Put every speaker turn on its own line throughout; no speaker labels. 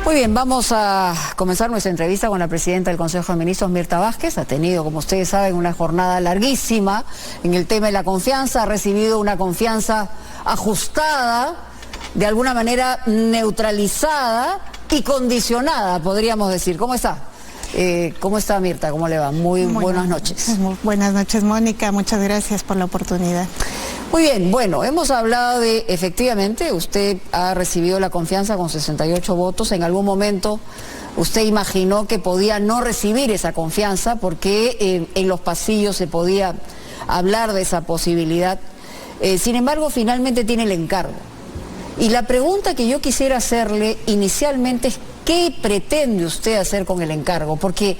Muy bien, vamos a comenzar nuestra entrevista con la presidenta del Consejo de Ministros, Mirta Vázquez. Ha tenido, como ustedes saben, una jornada larguísima en el tema de la confianza. Ha recibido una confianza ajustada, de alguna manera neutralizada y condicionada, podríamos decir. ¿Cómo está? ¿Cómo está, Mirta? ¿Cómo le va? Muy buenas noches.
Buenas noches, Mónica. Muchas gracias por la oportunidad.
Muy bien, bueno, hemos hablado de, efectivamente, usted ha recibido la confianza con 68 votos. En algún momento usted imaginó que podía no recibir esa confianza porque en los pasillos se podía hablar de esa posibilidad. Sin embargo, finalmente tiene el encargo. Y la pregunta que yo quisiera hacerle inicialmente es, ¿qué pretende usted hacer con el encargo? Porque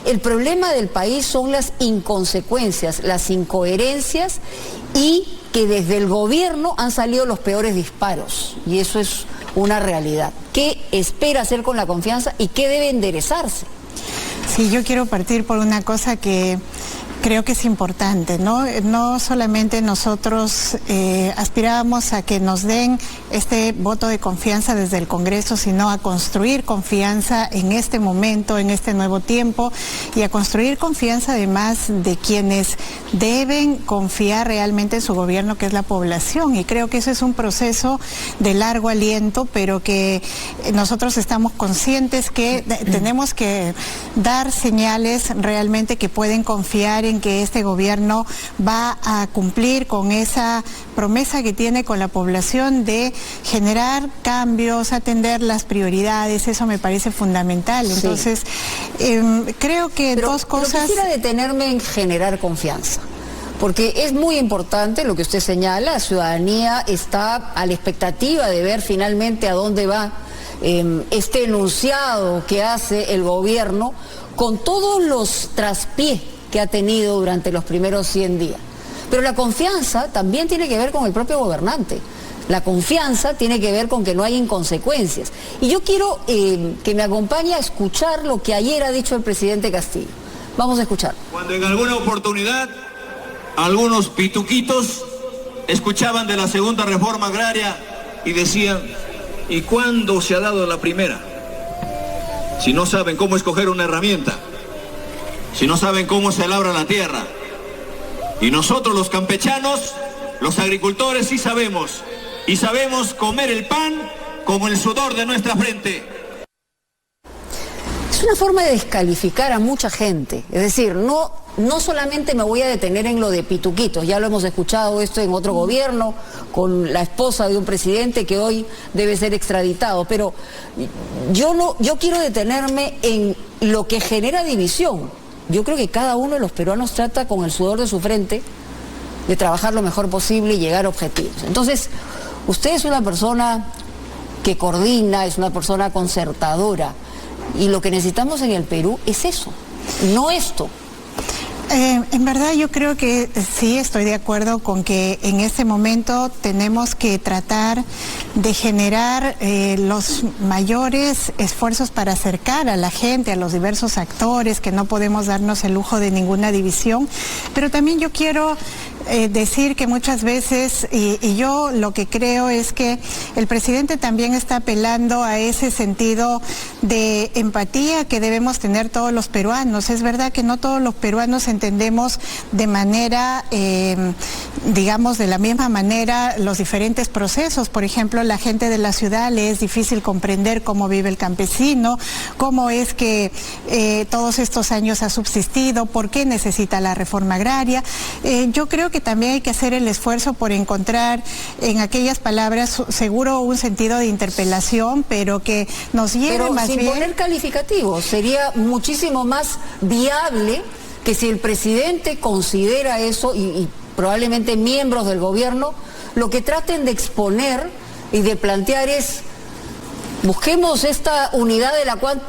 el problema del país son las inconsecuencias, las incoherencias y que desde el gobierno han salido los peores disparos. Y eso es una realidad. ¿Qué espera hacer con la confianza y qué debe enderezarse?
Sí, yo quiero partir por una cosa que creo que es importante, ¿no? No solamente nosotros aspirábamos a que nos den este voto de confianza desde el Congreso, sino a construir confianza en este momento, en este nuevo tiempo, y a construir confianza además de quienes deben confiar realmente en su gobierno, que es la población. Y creo que ese es un proceso de largo aliento, pero que nosotros estamos conscientes que tenemos que dar señales realmente que pueden confiar en que este gobierno va a cumplir con esa promesa que tiene con la población de generar cambios, atender las prioridades. Eso me parece fundamental. Sí. Entonces, creo que dos cosas...
Pero quisiera detenerme en generar confianza, porque es muy importante lo que usted señala. La ciudadanía está a la expectativa de ver finalmente a dónde va este enunciado que hace el gobierno con todos los traspiés que ha tenido durante los primeros 100 días. Pero la confianza también tiene que ver con el propio gobernante. La confianza tiene que ver con que no hay inconsecuencias. Y yo quiero que me acompañe a escuchar lo que ayer ha dicho el presidente Castillo. Vamos a escuchar.
Cuando en alguna oportunidad algunos pituquitos escuchaban de la segunda reforma agraria y decían, ¿y cuándo se ha dado la primera? Si no saben cómo escoger una herramienta, si no saben cómo se labra la tierra. Y nosotros los campechanos, los agricultores, sí sabemos. Y sabemos comer el pan como el sudor de nuestra frente.
Es una forma de descalificar a mucha gente. Es decir, no solamente me voy a detener en lo de pituquitos. Ya lo hemos escuchado esto en otro gobierno, con la esposa de un presidente que hoy debe ser extraditado. Pero yo quiero detenerme en lo que genera división. Yo creo que cada uno de los peruanos trata con el sudor de su frente de trabajar lo mejor posible y llegar a objetivos. Entonces, usted es una persona que coordina, es una persona concertadora, y lo que necesitamos en el Perú es eso, no esto.
En verdad yo creo que sí estoy de acuerdo con que en este momento tenemos que tratar de generar los mayores esfuerzos para acercar a la gente, a los diversos actores, que no podemos darnos el lujo de ninguna división, pero también yo quiero decir que muchas veces, y yo lo que creo es que el presidente también está apelando a ese sentido de empatía que debemos tener todos los peruanos. Es verdad que no todos los peruanos entendemos de manera, digamos, de la misma manera los diferentes procesos. Por ejemplo, la gente de la ciudad le es difícil comprender cómo vive el campesino, cómo es que todos estos años ha subsistido, por qué necesita la reforma agraria. Yo creo que también hay que hacer el esfuerzo por encontrar en aquellas palabras seguro un sentido de interpelación, pero que nos lleve más bien...
Pero sin poner calificativos, sería muchísimo más viable que si el presidente considera eso y probablemente miembros del gobierno, lo que traten de exponer y de plantear es: busquemos esta unidad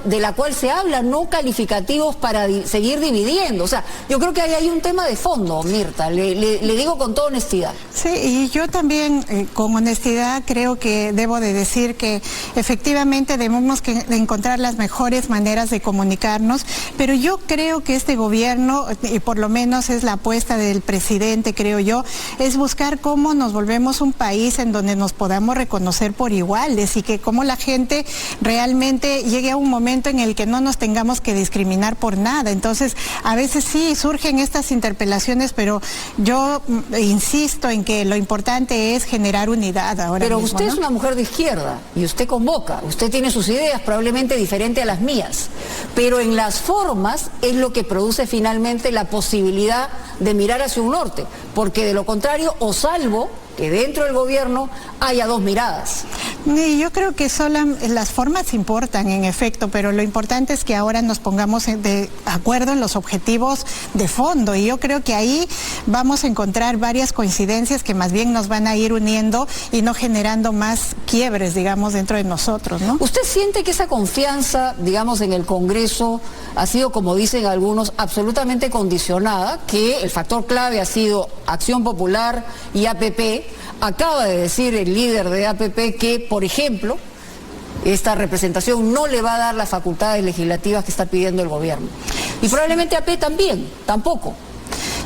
de la cual se habla, no calificativos para seguir dividiendo. O sea, yo creo que ahí hay un tema de fondo, Mirta, le digo con toda honestidad.
Sí, y yo también con honestidad creo que debo de decir que efectivamente debemos encontrar las mejores maneras de comunicarnos, pero yo creo que este gobierno, y por lo menos es la apuesta del presidente, creo yo, es buscar cómo nos volvemos un país en donde nos podamos reconocer por iguales y que cómo la gente gente realmente llegue a un momento en el que no nos tengamos que discriminar por nada. Entonces, a veces sí surgen estas interpelaciones, pero yo insisto en que lo importante es generar unidad ahora
Pero
mismo,
usted,
¿no?
es una mujer de izquierda y usted convoca, usted tiene sus ideas probablemente diferentes a las mías, pero en las formas es lo que produce finalmente la posibilidad de mirar hacia un norte, porque de lo contrario, o salvo que dentro del gobierno haya dos miradas.
Yo creo que las formas importan, en efecto, pero lo importante es que ahora nos pongamos de acuerdo en los objetivos de fondo, y yo creo que ahí vamos a encontrar varias coincidencias que más bien nos van a ir uniendo y no generando más quiebres, digamos, dentro de nosotros, ¿no?
¿Usted siente que esa confianza, digamos, en el Congreso ha sido, como dicen algunos, absolutamente condicionada, que el factor clave ha sido Acción Popular y APP? Acaba de decir el líder de APP que, por ejemplo, esta representación no le va a dar las facultades legislativas que está pidiendo el gobierno. Y probablemente AP tampoco.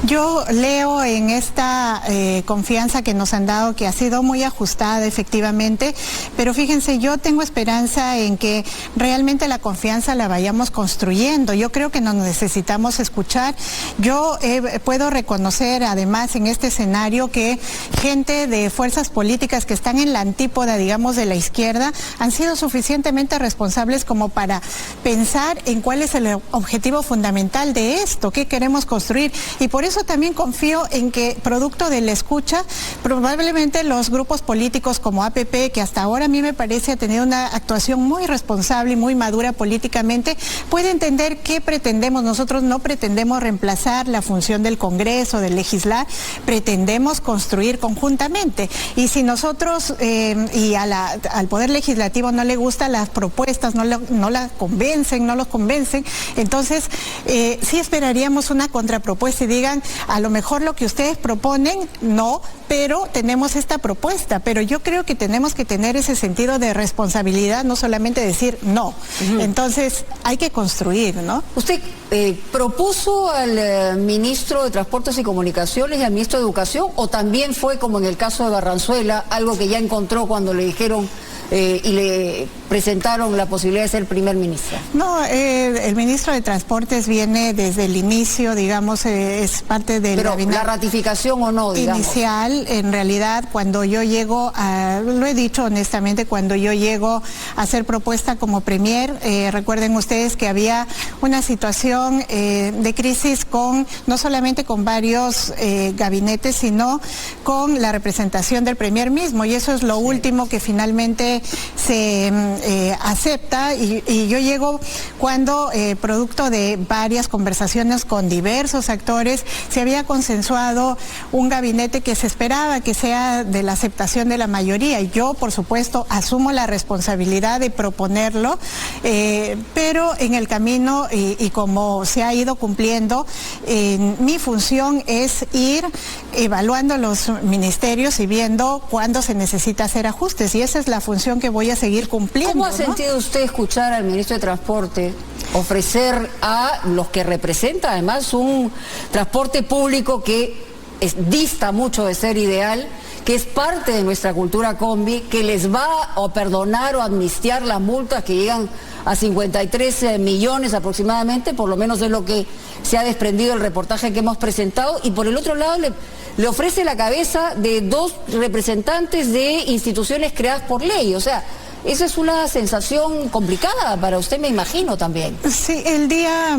Yo leo en esta confianza que nos han dado, que ha sido muy ajustada efectivamente, pero fíjense, yo tengo esperanza en que realmente la confianza la vayamos construyendo. Yo creo que nos necesitamos escuchar. Yo puedo reconocer además en este escenario que gente de fuerzas políticas que están en la antípoda, digamos, de la izquierda, han sido suficientemente responsables como para pensar en cuál es el objetivo fundamental de esto, qué queremos construir. Y por eso también confío en que, producto de la escucha, probablemente los grupos políticos como APP, que hasta ahora a mí me parece ha tenido una actuación muy responsable y muy madura políticamente, puede entender qué pretendemos. Nosotros no pretendemos reemplazar la función del Congreso, del legislar, pretendemos construir conjuntamente. Y si nosotros al Poder Legislativo no le gustan las propuestas, no los convencen, entonces sí esperaríamos una contrapropuesta y digan, a lo mejor lo que ustedes proponen, no, pero tenemos esta propuesta. Pero yo creo que tenemos que tener ese sentido de responsabilidad, no solamente decir no. Entonces hay que construir, ¿no?
Usted propuso al ministro de Transportes y Comunicaciones y al ministro de Educación, o también fue, como en el caso de Barranzuela, algo que ya encontró cuando le dijeron y le presentaron la posibilidad de ser primer ministro?
No, el ministro de Transportes viene desde el inicio, digamos, es parte del
gabinete. ¿La ratificación o no, digamos?
Inicial, en realidad, cuando yo llego lo he dicho honestamente, cuando yo llego a hacer propuesta como premier, recuerden ustedes que había una situación de crisis no solamente con varios gabinetes, sino con la representación del premier mismo, y eso es lo último que finalmente se acepta, y yo llego cuando, producto de varias conversaciones con diversos actores, se había consensuado un gabinete que se esperaba que sea de la aceptación de la mayoría, y yo, por supuesto, asumo la responsabilidad de proponerlo, pero en el camino, y como se ha ido cumpliendo, mi función es ir evaluando los ministerios y viendo cuándo se necesita hacer ajustes, y esa es la función que voy a seguir cumpliendo.
¿Cómo ha sentido usted escuchar al ministro de Transporte ofrecer a los que representa además un transporte público que dista mucho de ser ideal, que es parte de nuestra cultura combi, que les va a perdonar o amnistiar las multas que llegan a 53 millones aproximadamente, por lo menos es lo que se ha desprendido del reportaje que hemos presentado, y por el otro lado le ofrece la cabeza de dos representantes de instituciones creadas por ley? O sea, esa es una sensación complicada para usted, me imagino, también.
Sí, el día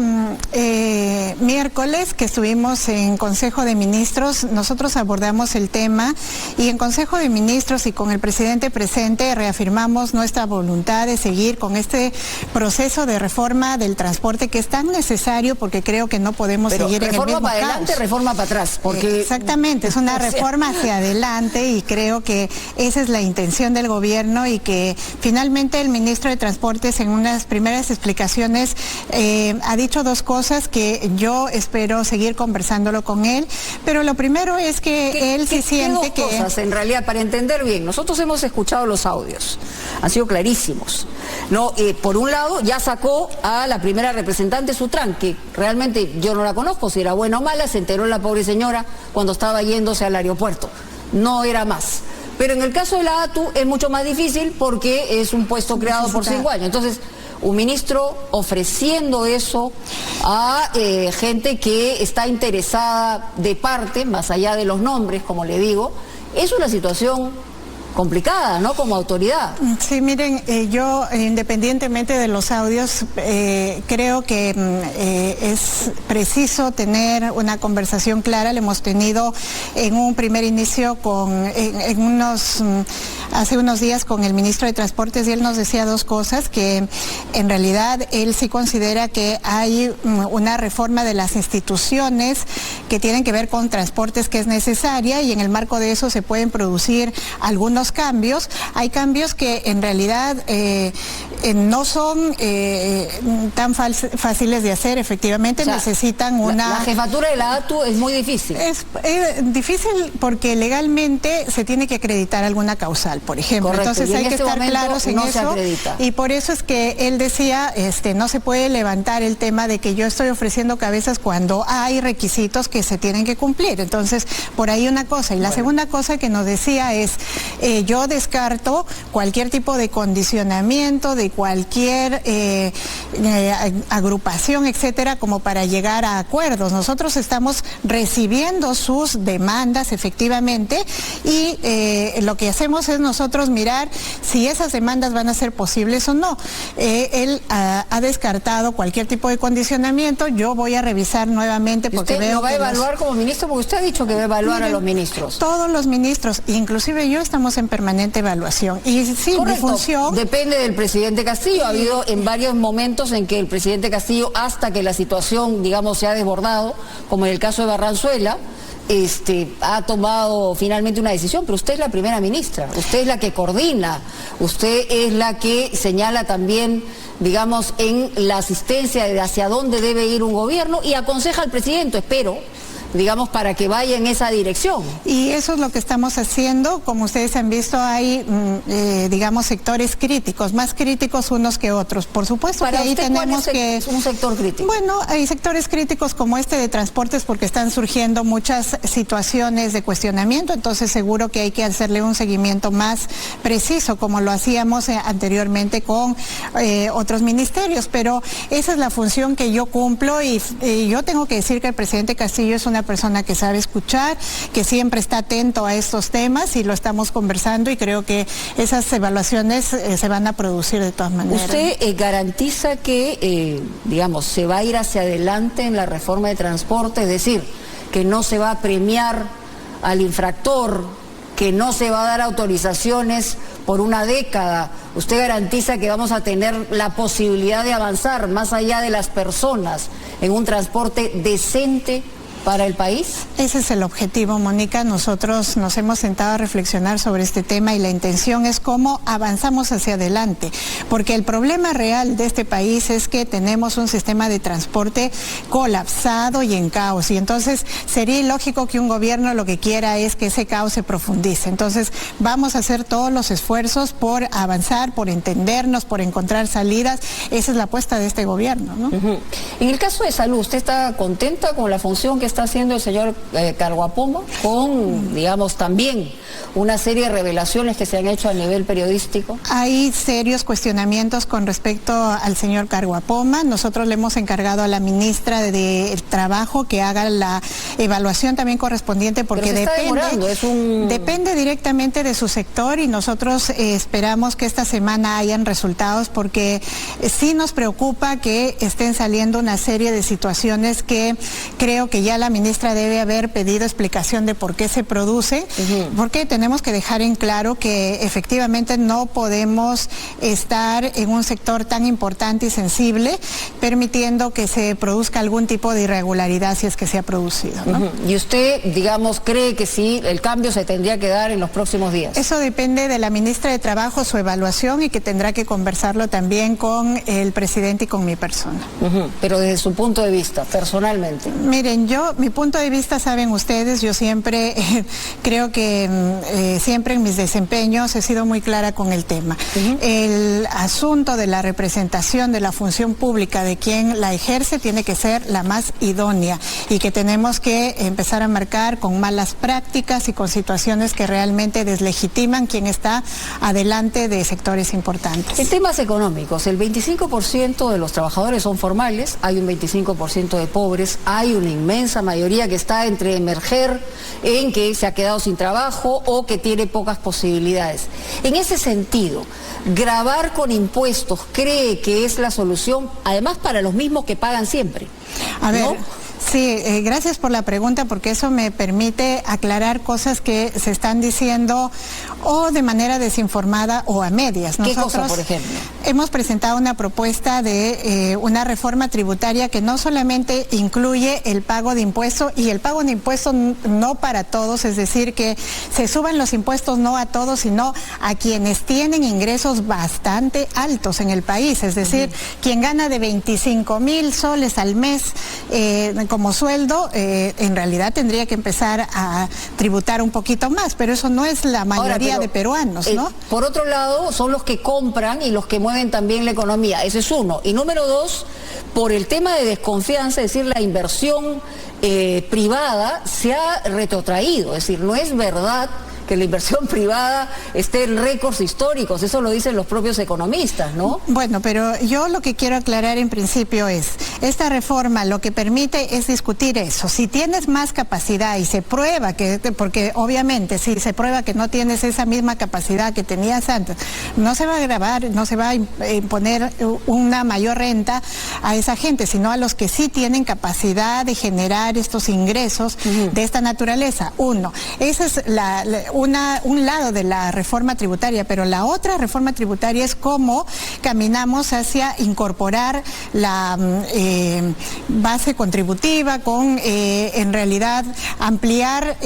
miércoles que estuvimos en Consejo de Ministros, nosotros abordamos el tema, y en Consejo de Ministros y con el presidente presente reafirmamos nuestra voluntad de seguir con este proceso de reforma del transporte que es tan necesario, porque creo que no podemos seguir en el mismo
reforma para adelante,
caos.
Reforma para atrás, porque...
Exactamente, es una reforma hacia adelante, y creo que esa es la intención del gobierno, y que finalmente el ministro de Transportes en unas primeras explicaciones ha dicho dos cosas que yo espero seguir conversándolo con él, pero lo primero es que él se siente que...
Dos cosas, en realidad, para entender bien. Nosotros hemos escuchado los audios, han sido clarísimos. No, por un lado, ya sacó a la primera representante Sutrán, que realmente yo no la conozco, si era buena o mala, se enteró la pobre señora cuando estaba yéndose al aeropuerto. No era más. Pero en el caso de la ATU es mucho más difícil porque es un puesto creado por 5 años. Entonces, un ministro ofreciendo eso a gente que está interesada de parte, más allá de los nombres, como le digo, es una situación complicada, ¿no? Como autoridad.
Sí, miren, yo independientemente de los audios, creo que es preciso tener una conversación clara. Le hemos tenido en un primer inicio hace unos días con el ministro de Transportes, y él nos decía dos cosas, que en realidad él sí considera que hay una reforma de las instituciones que tienen que ver con transportes que es necesaria, y en el marco de eso se pueden producir algunos cambios. Hay cambios que en realidad no son tan fáciles de hacer, efectivamente, o sea, necesitan una...
La jefatura de la ATU es muy difícil.
Es difícil porque legalmente se tiene que acreditar alguna causal, por ejemplo.
Correcto.
Entonces hay que estar claros en eso. Y por eso es que él decía, no se puede levantar el tema de que yo estoy ofreciendo cabezas cuando hay requisitos que se tienen que cumplir. Entonces, por ahí una cosa. Y la segunda cosa que nos decía es, yo descarto cualquier tipo de condicionamiento de cualquier agrupación, etcétera, como para llegar a acuerdos. Nosotros estamos recibiendo sus demandas, efectivamente, y lo que hacemos es nosotros mirar si esas demandas van a ser posibles o no. Él ha descartado cualquier tipo de condicionamiento. Yo voy a revisar nuevamente porque
¿Usted
veo
lo va a evaluar como ministro? Porque usted ha dicho que va a evaluar a los ministros.
Todos los ministros, inclusive yo, estamos en permanente evaluación. Y sí, mi función...
Depende del presidente Castillo. Ha habido en varios momentos en que el presidente Castillo, hasta que la situación, digamos, se ha desbordado, como en el caso de Barranzuela, ha tomado finalmente una decisión, pero usted es la primera ministra, usted es la que coordina, usted es la que señala también, digamos, en la asistencia de hacia dónde debe ir un gobierno y aconseja al presidente, espero, digamos, para que vaya en esa dirección.
Y eso es lo que estamos haciendo. Como ustedes han visto, hay, digamos, sectores críticos, más críticos unos que otros. Por supuesto
para
que ahí tenemos que...
¿Es un sector crítico?
Bueno, hay sectores críticos como este de transportes porque están surgiendo muchas situaciones de cuestionamiento, entonces seguro que hay que hacerle un seguimiento más preciso, como lo hacíamos anteriormente con otros ministerios, pero esa es la función que yo cumplo y yo tengo que decir que el presidente Castillo es una persona que sabe escuchar, que siempre está atento a estos temas y lo estamos conversando y creo que esas evaluaciones se van a producir de todas maneras.
¿Usted garantiza que, digamos, se va a ir hacia adelante en la reforma de transporte? Es decir, que no se va a premiar al infractor, que no se va a dar autorizaciones por una década. ¿Usted garantiza que vamos a tener la posibilidad de avanzar más allá de las personas en un transporte decente para el país?
Ese es el objetivo, Mónica. Nosotros nos hemos sentado a reflexionar sobre este tema y la intención es cómo avanzamos hacia adelante, porque el problema real de este país es que tenemos un sistema de transporte colapsado y en caos, y entonces sería ilógico que un gobierno lo que quiera es que ese caos se profundice. Entonces vamos a hacer todos los esfuerzos por avanzar, por entendernos, por encontrar salidas. Esa es la apuesta de este gobierno, ¿no?
En el caso de salud, ¿usted está contenta con la función que está haciendo el señor Carguapoma, con, digamos, también una serie de revelaciones que se han hecho a nivel periodístico?
Hay serios cuestionamientos con respecto al señor Carguapoma. Nosotros le hemos encargado a la ministra de Trabajo que haga la evaluación también correspondiente, porque depende directamente de su sector, y nosotros esperamos que esta semana hayan resultados, porque sí nos preocupa que estén saliendo una serie de situaciones que creo que ya la ministra debe haber pedido explicación de por qué se produce, porque tenemos que dejar en claro que efectivamente no podemos estar en un sector tan importante y sensible permitiendo que se produzca algún tipo de irregularidad si es que se ha producido, ¿no?
¿Y usted, digamos, cree que sí, el cambio se tendría que dar en los próximos días?
Eso depende de la ministra de Trabajo, su evaluación, y que tendrá que conversarlo también con el presidente y con mi persona.
Pero desde su punto de vista, personalmente.
Miren, yo mi punto de vista, saben ustedes, yo siempre creo que siempre en mis desempeños he sido muy clara con el tema. El asunto de la representación de la función pública de quien la ejerce tiene que ser la más idónea y que tenemos que empezar a marcar con malas prácticas y con situaciones que realmente deslegitiman quien está adelante de sectores importantes.
En temas económicos, el 25% de los trabajadores son formales, hay un 25% de pobres, hay una inmensa mayoría que está entre emerger en que se ha quedado sin trabajo o que tiene pocas posibilidades. En ese sentido, gravar con impuestos, ¿cree que es la solución? Además, para los mismos que pagan siempre.
A ver,
¿no?
Sí, gracias por la pregunta, porque eso me permite aclarar cosas que se están diciendo o de manera desinformada o a medias.
¿Qué cosa, por ejemplo?
Hemos presentado una propuesta de una reforma tributaria que no solamente incluye el pago de impuestos, y el pago de impuestos no para todos, es decir, que se suban los impuestos no a todos, sino a quienes tienen ingresos bastante altos en el país, es decir, quien gana de 25,000 soles al mes como sueldo, en realidad tendría que empezar a tributar un poquito más, pero eso no es la mayoría de peruanos, ¿no?
Por otro lado, son los que compran y los que mueven también la economía, ese es uno. Y número dos, por el tema de desconfianza, es decir, la inversión privada se ha retrotraído, es decir, no es verdad que la inversión privada esté en récords históricos, eso lo dicen los propios economistas, ¿no?
Bueno, pero yo lo que quiero aclarar en principio es, esta reforma lo que permite es discutir eso. Si tienes más capacidad y se prueba que, porque obviamente si se prueba que no tienes esa misma capacidad que tenías antes, no se va a gravar, no se va a imponer una mayor renta a esa gente, sino a los que sí tienen capacidad de generar estos ingresos de esta naturaleza. Uno, esa es un lado de la reforma tributaria, pero la otra reforma tributaria es cómo caminamos hacia incorporar la base contributiva con en realidad ampliar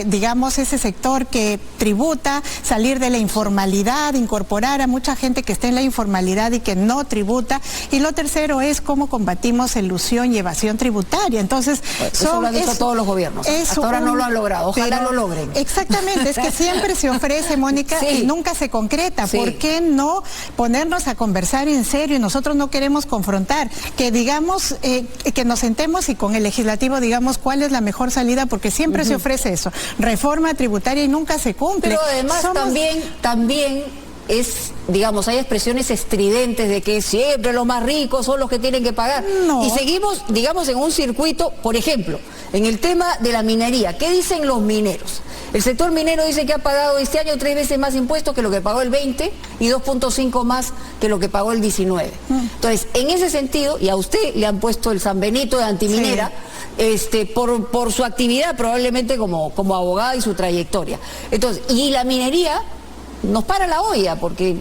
digamos ese sector que tributa, salir de la informalidad, incorporar a mucha gente que está en la informalidad y que no tributa, y lo tercero es cómo combatimos elusión y evasión tributaria. Entonces,
eso lo han dicho todos los gobiernos, hasta ahora no lo han logrado, ojalá lo logren.
Exactamente, es que siempre se ofrece, Mónica, sí, y nunca se concreta. Sí. ¿Por qué no ponernos a conversar en serio? Y nosotros no queremos confrontar, que digamos, que nos sentemos y con el legislativo digamos cuál es la mejor salida, porque siempre se ofrece eso, reforma tributaria, y nunca se cumple.
Pero además también es, digamos, hay expresiones estridentes de que siempre los más ricos son los que tienen que pagar. No. Y seguimos, digamos, en un circuito, por ejemplo, en el tema de la minería. ¿Qué dicen los mineros? El sector minero dice que ha pagado este año 3 veces más impuestos que lo que pagó el 20 y 2.5 más que lo que pagó el 19. Entonces, en ese sentido, y a usted le han puesto el San Benito de antiminera, sí, por su actividad probablemente como abogada y su trayectoria. Entonces, y la minería nos para la olla, porque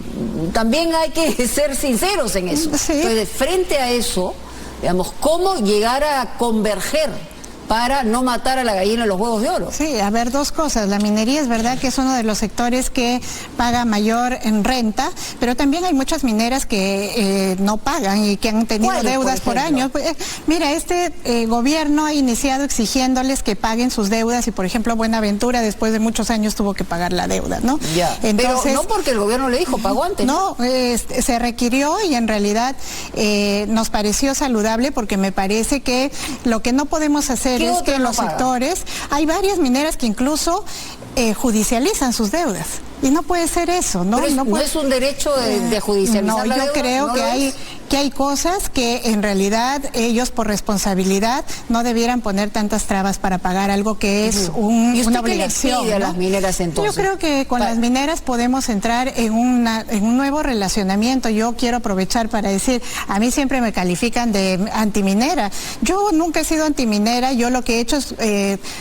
también hay que ser sinceros en eso. Sí. Entonces, frente a eso, digamos, ¿cómo llegar a converger para no matar a la gallina de los huevos de oro?
Sí, a ver, dos cosas. La minería es verdad que es uno de los sectores que paga mayor en renta, pero también hay muchas mineras que no pagan y que han tenido deudas por años. Mira, este gobierno ha iniciado exigiéndoles que paguen sus deudas y, por ejemplo, Buenaventura después de muchos años tuvo que pagar la deuda, ¿no?
Ya. Entonces, pero no porque el gobierno le dijo, pagó antes.
No, se requirió y en realidad nos pareció saludable, porque me parece que lo que no podemos hacer es que en los sectores hay varias mineras que incluso judicializan sus deudas. Y no puede ser eso, ¿no?
Pero no es un derecho de judicializar la deuda.
No, yo creo que hay cosas que en realidad ellos por responsabilidad no debieran poner tantas trabas para pagar algo que es una obligación.
¿Qué le pide a las mineras entonces?
Yo creo que con las mineras podemos entrar en un nuevo relacionamiento. Yo quiero aprovechar para decir, a mí siempre me califican de antiminera. Yo nunca he sido antiminera, yo lo que he hecho es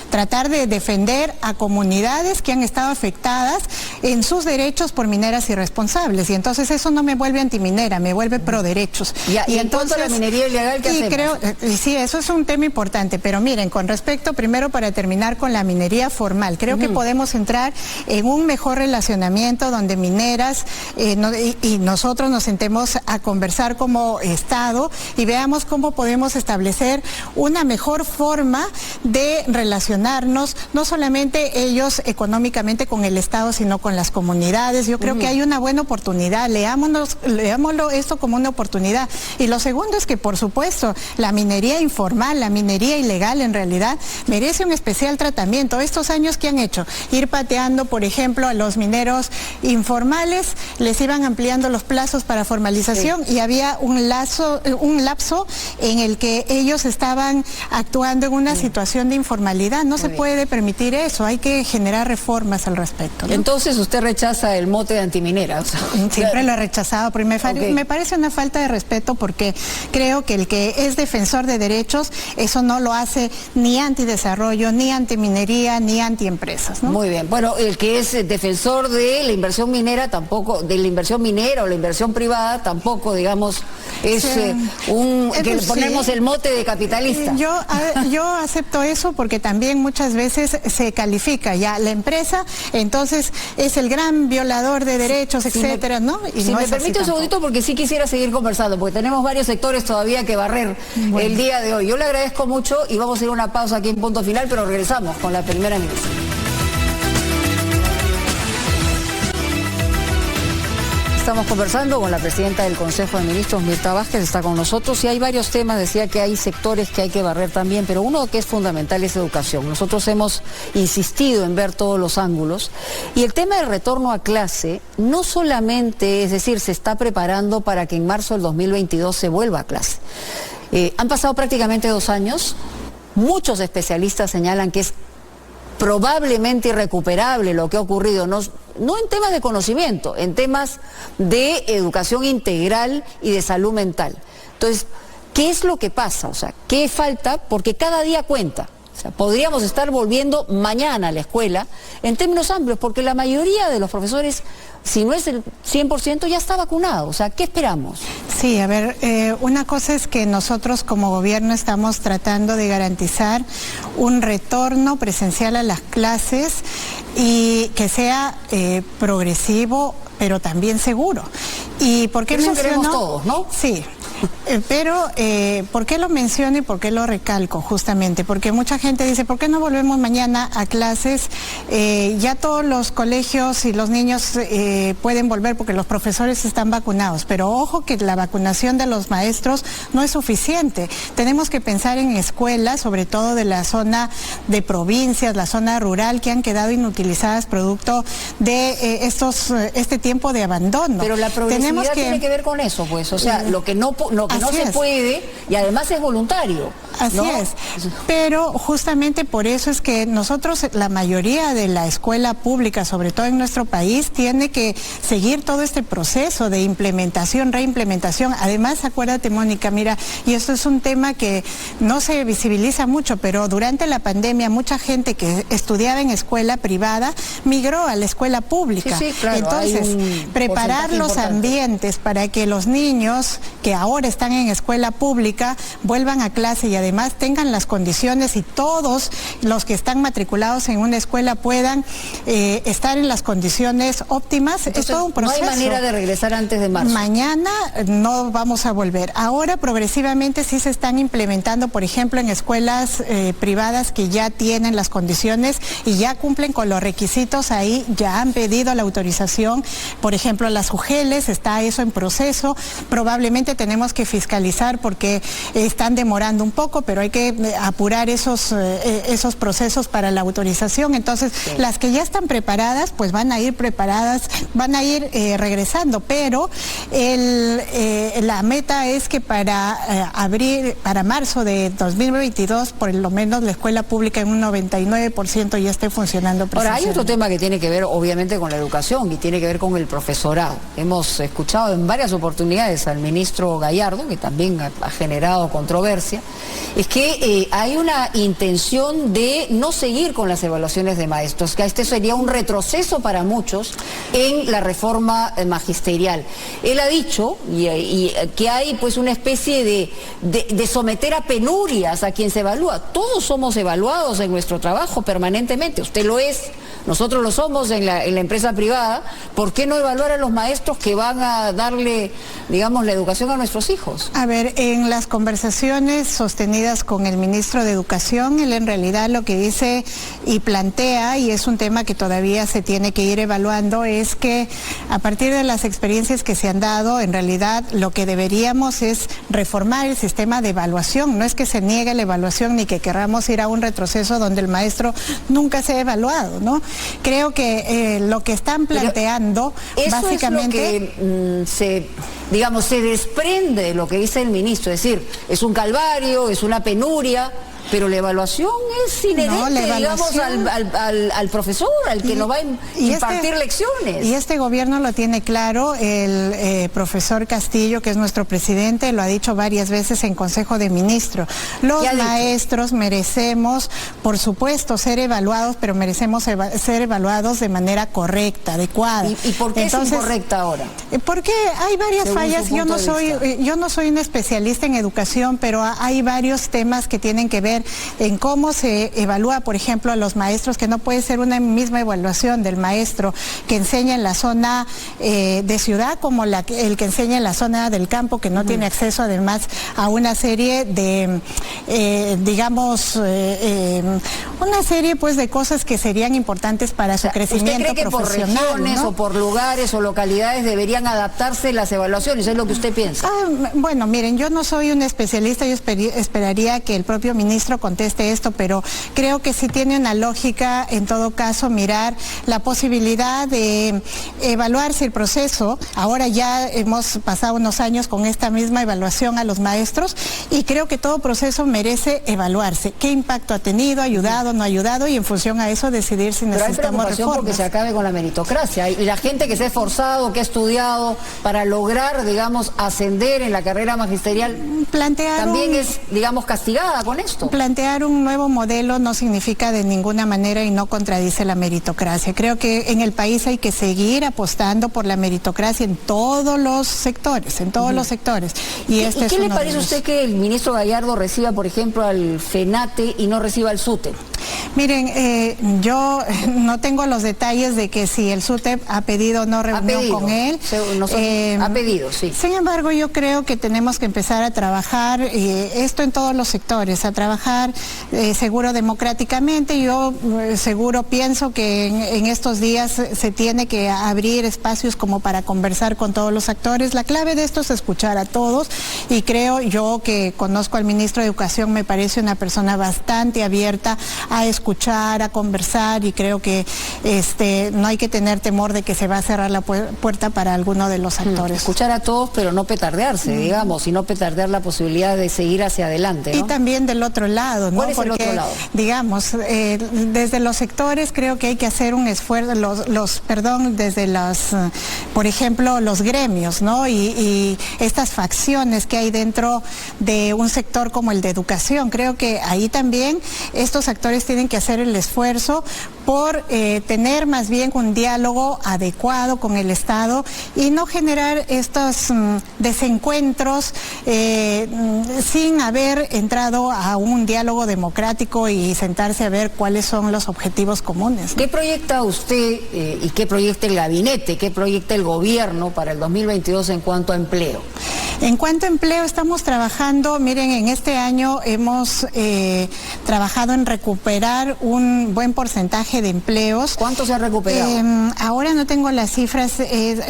tratar de defender a comunidades que han estado afectadas en sus derechos por mineras irresponsables. Y entonces eso no me vuelve antiminera, me vuelve pro derechos.
Y entonces la minería ilegal, ¿qué hacemos?
Sí, eso es un tema importante, pero miren, con respecto, primero para terminar con la minería formal, creo que podemos entrar en un mejor relacionamiento donde mineras y nosotros nos sentemos a conversar como Estado y veamos cómo podemos establecer una mejor forma de relacionarnos, no solamente ellos económicamente con el Estado, sino con las comunidades. Yo creo que hay una buena oportunidad, leámoslo esto como una oportunidad. Y lo segundo es que, por supuesto, la minería informal, la minería ilegal en realidad merece un especial tratamiento. Estos años que han hecho, ir pateando, por ejemplo, a los mineros informales, les iban ampliando los plazos para formalización y había un lapso en el que ellos estaban actuando en una situación de informalidad. No se puede permitir eso, hay que generar reformas al respecto, ¿no?
Entonces usted rechaza el mote de antiminera. O sea,
siempre lo he rechazado, pero me parece una falta de respeto porque creo que el que es defensor de derechos, eso no lo hace ni antidesarrollo, ni antiminería, ni antiempresas, ¿no?
Muy bien. Bueno, el que es defensor de la inversión minera tampoco, de la inversión minera o la inversión privada tampoco, digamos, es que le ponemos el mote de capitalista.
Yo acepto eso porque también muchas veces se califica ya la empresa, entonces es el gran violador de derechos, etcétera, ¿no? Y
si
no
me
es
permite un segundito, porque sí quisiera seguir conversando, porque tenemos varios sectores todavía que barrer el día de hoy. Yo le agradezco mucho y vamos a ir a una pausa aquí en Punto Final, pero regresamos con la primera ministra. Estamos conversando con la presidenta del Consejo de Ministros, Mirta Vázquez, está con nosotros y hay varios temas, decía que hay sectores que hay que barrer también, pero uno que es fundamental es educación. Nosotros hemos insistido en ver todos los ángulos y el tema del retorno a clase no solamente, es decir, se está preparando para que en marzo del 2022 se vuelva a clase. Han pasado prácticamente 2 años, muchos especialistas señalan que es probablemente irrecuperable lo que ha ocurrido, no en temas de conocimiento, en temas de educación integral y de salud mental. Entonces, ¿qué es lo que pasa? O sea, ¿qué falta? Porque cada día cuenta. O sea, podríamos estar volviendo mañana a la escuela en términos amplios, porque la mayoría de los profesores, si no es el 100%, ya está vacunado. O sea, ¿qué esperamos?
Sí, a ver, una cosa es que nosotros como gobierno estamos tratando de garantizar un retorno presencial a las clases y que sea progresivo, pero también seguro. ¿Y por qué
eso queremos todos, no?
Sí. Pero, ¿por qué lo menciono y por qué lo recalco? Justamente, porque mucha gente dice, ¿por qué no volvemos mañana a clases? Ya todos los colegios y los niños pueden volver porque los profesores están vacunados, pero ojo que la vacunación de los maestros no es suficiente. Tenemos que pensar en escuelas, sobre todo de la zona de provincias, la zona rural, que han quedado inutilizadas producto de este tiempo de abandono.
Pero la progresividad tiene que ver con eso, pues, o sea, lo que no se puede, y además es voluntario.
Así es, pero justamente por eso es que nosotros, la mayoría de la escuela pública, sobre todo en nuestro país, tiene que seguir todo este proceso de implementación, reimplementación. Además, acuérdate, Mónica, mira, y esto es un tema que no se visibiliza mucho, pero durante la pandemia mucha gente que estudiaba en escuela privada migró a la escuela pública.
Sí, claro.
Entonces, preparar los ambientes para que los niños que ahora están en escuela pública vuelvan a clase y además tengan las condiciones y todos los que están matriculados en una escuela puedan estar en las condiciones óptimas.
Entonces,
es todo un proceso.
No hay manera de regresar antes de marzo.
Mañana no vamos a volver. Ahora progresivamente sí se están implementando, por ejemplo, en escuelas privadas que ya tienen las condiciones y ya cumplen con los requisitos, ahí ya han pedido la autorización. Por ejemplo, las UGELes, está eso en proceso. Probablemente tenemos que fiscalizar porque están demorando un poco, pero hay que apurar esos procesos para la autorización. Entonces, las que ya están preparadas, pues van a ir preparadas, van a ir regresando, pero la meta es que para marzo de 2022, por lo menos la escuela pública en un 99% ya esté funcionando presencialmente.
Ahora, hay otro tema que tiene que ver, obviamente, con la educación y tiene que ver con el profesorado. Hemos escuchado en varias oportunidades al ministro Gallego Gallardo, que también ha generado controversia, es que hay una intención de no seguir con las evaluaciones de maestros, que este sería un retroceso para muchos en la reforma magisterial. Él ha dicho y que hay pues una especie de someter a penurias a quien se evalúa. Todos somos evaluados en nuestro trabajo permanentemente, usted lo es. Nosotros lo somos en la empresa privada. ¿Por qué no evaluar a los maestros que van a darle, digamos, la educación a nuestros hijos?
A ver, en las conversaciones sostenidas con el ministro de Educación, él en realidad lo que dice y plantea, y es un tema que todavía se tiene que ir evaluando, es que a partir de las experiencias que se han dado, en realidad lo que deberíamos es reformar el sistema de evaluación. No es que se niegue la evaluación ni que querramos ir a un retroceso donde el maestro nunca se ha evaluado, ¿no? Creo que lo que están planteando básicamente...
Eso es lo que se desprende de lo que dice el ministro, es decir, es un calvario, es una penuria, pero la evaluación es inherente, digamos, al profesor, al que nos va a impartir lecciones.
Y este gobierno lo tiene claro, el profesor Castillo, que es nuestro presidente, lo ha dicho varias veces en Consejo de Ministros. Los maestros merecemos, por supuesto, ser evaluados, pero merecemos ser evaluados de manera correcta, adecuada.
¿Y por qué es incorrecta ahora?
Porque hay varias fallas. Yo no soy un especialista en educación, pero hay varios temas que tienen que ver en cómo se evalúa, por ejemplo, a los maestros, que no puede ser una misma evaluación del maestro que enseña en la zona de ciudad como el que enseña en la zona del campo, que no tiene acceso además a una serie de, una serie pues de cosas que serían importantes para su crecimiento
¿usted cree que
profesional,
por regiones,
¿no?
o por lugares o localidades deberían adaptarse las evaluaciones? ¿Es lo que usted piensa?
Bueno, miren, yo no soy un especialista, yo esperaría que el propio ministro conteste esto, pero creo que sí tiene una lógica, en todo caso, mirar la posibilidad de evaluar si el proceso, ahora ya hemos pasado unos años con esta misma evaluación a los maestros, y creo que todo proceso merece evaluarse. ¿Qué impacto ha tenido, ayudado, no ayudado? Y en función a eso decidir si necesitamos reformas.
Porque se acabe con la meritocracia y la gente que se ha esforzado, que ha estudiado para lograr, digamos, ascender en la carrera magisterial, también es, digamos, castigada con esto.
Plantear un nuevo modelo no significa de ninguna manera y no contradice la meritocracia. Creo que en el país hay que seguir apostando por la meritocracia en todos los sectores, Y ¿qué
le parece a usted que el ministro Gallardo reciba, por ejemplo, al FENATE y no reciba al SUTEP?
Miren, yo no tengo los detalles de que si el SUTEP ha pedido o no reunión con él.
Ha pedido, sí.
Sin embargo, yo creo que tenemos que empezar a trabajar esto en todos los sectores, a trabajar seguro democráticamente. Yo seguro pienso que en estos días se tiene que abrir espacios como para conversar con todos los actores. La clave de esto es escuchar a todos, y creo yo que conozco al ministro de Educación, me parece una persona bastante abierta a escuchar, a conversar, y creo que no hay que tener temor de que se va a cerrar la puerta para alguno de los actores.
Escuchar a todos, pero no petardearse, digamos, y no petardear la posibilidad de seguir hacia adelante, ¿no?
Y también del otro lado, ¿no?
¿Cuál es el otro lado?
Digamos, desde los sectores creo que hay que hacer un esfuerzo, desde por ejemplo, los gremios, ¿no? Y estas facciones que hay dentro de un sector como el de educación. Creo que ahí también estos actores tienen que hacer el esfuerzo por tener más bien un diálogo adecuado con el Estado y no generar estos desencuentros sin haber entrado a un diálogo democrático y sentarse a ver cuáles son los objetivos comunes.
¿Qué proyecta usted y qué proyecta el gabinete, qué proyecta el gobierno para el 2022 en cuanto a empleo?
En cuanto a empleo, estamos trabajando, miren, en este año hemos trabajado en recuperar un buen porcentaje de empleos.
¿Cuánto se ha recuperado?
Ahora no tengo las cifras,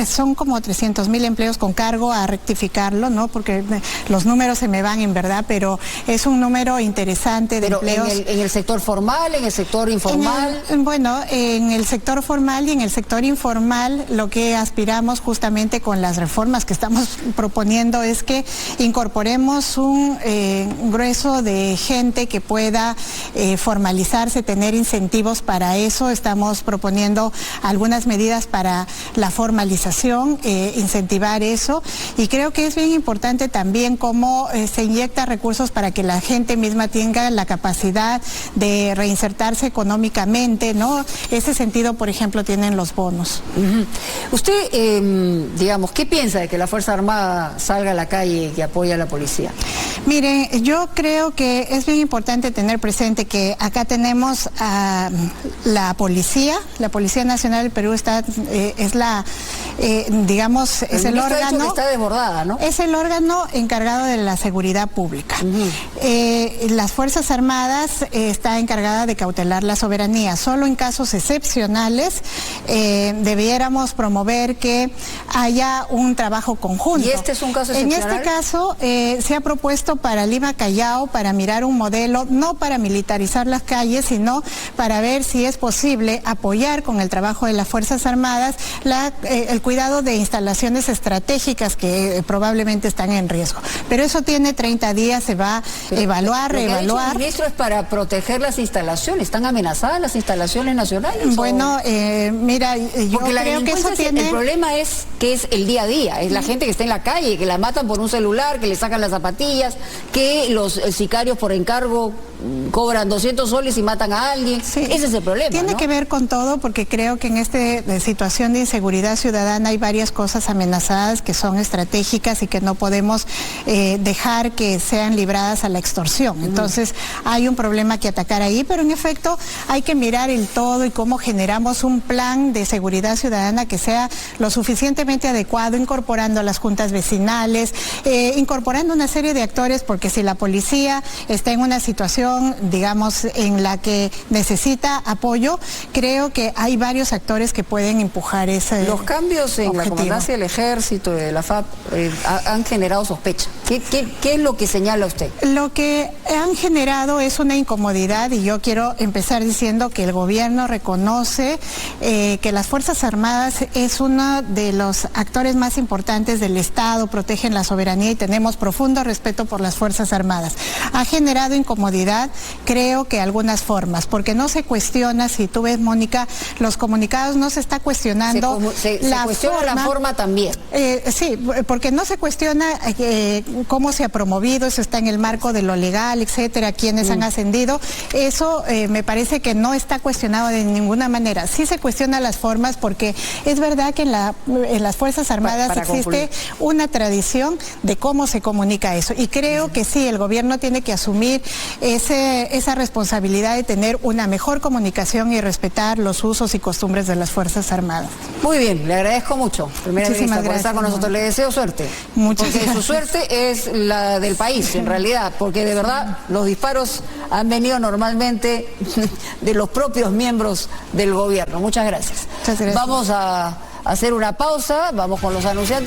son como 300,000 empleos con cargo a rectificarlo, ¿no? Porque los números se me van en verdad, pero es un número interesante de empleos.
¿En el sector formal, en el sector informal?
En el sector formal y en el sector informal, lo que aspiramos justamente con las reformas que estamos proponiendo pidiendo es que incorporemos un grueso de gente que pueda formalizarse, tener incentivos para eso. Estamos proponiendo algunas medidas para la formalización, incentivar eso, y creo que es bien importante también cómo se inyecta recursos para que la gente misma tenga la capacidad de reinsertarse económicamente, ¿no? Ese sentido, por ejemplo, tienen los bonos.
Usted, digamos, ¿qué piensa de que la Fuerza Armada salga a la calle y que apoye a la policía?
Miren, yo creo que es bien importante tener presente que acá tenemos a la Policía Nacional del Perú, es el órgano,
está desbordada, ¿no?
Es el órgano encargado de la seguridad pública. Las Fuerzas Armadas está encargada de cautelar la soberanía. Solo en casos excepcionales debiéramos promover que haya un trabajo conjunto.
¿Y este es un caso excepcional?
En este caso se ha propuesto para Lima Callao, para mirar un modelo, no para militarizar las calles, sino para ver si es posible apoyar con el trabajo de las Fuerzas Armadas el cuidado de instalaciones estratégicas que probablemente están en riesgo. Pero eso tiene 30 días, se va a evaluar, reevaluar.
Lo que ha dicho el ministro es para proteger las instalaciones. ¿Están amenazadas las instalaciones nacionales?
Bueno, mira, yo creo que eso tiene...
El problema es que es el día a día, es la gente que está en la calle, que la matan por un celular, que le sacan las zapatillas, que los sicarios por encargo cobran 200 soles y matan a alguien. Sí. Ese es el problema,
Tiene que ver con todo, porque creo que en esta situación de inseguridad ciudadana hay varias cosas amenazadas que son estratégicas y que no podemos dejar que sean libradas a la extorsión. Entonces hay un problema que atacar ahí, pero en efecto hay que mirar el todo y cómo generamos un plan de seguridad ciudadana que sea lo suficientemente adecuado, incorporando a las juntas vecinales, incorporando una serie de actores, porque si la policía está en una situación, digamos, en la que necesita apoyo, creo que hay varios actores que pueden empujar ese
Los cambios en
objetivo.
La comandancia del Ejército, de la FAP, han generado sospecha. ¿Qué es lo que señala usted?
Lo que han generado es una incomodidad, y yo quiero empezar diciendo que el gobierno reconoce que las Fuerzas Armadas es uno de los actores más importantes del Estado, protegen la soberanía y tenemos profundo respeto por las Fuerzas Armadas. Ha generado incomodidad, creo que algunas formas, porque no se cuestiona, si tú ves, Mónica, los comunicados, no se está cuestionando
se cuestiona la forma también.
Sí, porque no se cuestiona cómo se ha promovido, eso está en el marco de lo legal, etcétera, quienes han ascendido. Eso me parece que no está cuestionado de ninguna manera. Sí se cuestiona las formas, porque es verdad que en las Fuerzas Armadas existe una tradición de cómo se comunica eso. Y creo que sí, el gobierno tiene que asumir esa responsabilidad de tener una mejor comunicación y respetar los usos y costumbres de las Fuerzas Armadas.
Muy bien, le agradezco mucho, primera ministra, por estar con nosotros. Le deseo suerte.
Muchas
porque
gracias.
Su suerte es la del país, en realidad, porque de verdad los disparos han venido normalmente de los propios miembros del gobierno. Muchas gracias.
Muchas gracias.
Vamos a hacer una pausa, vamos con los anunciantes.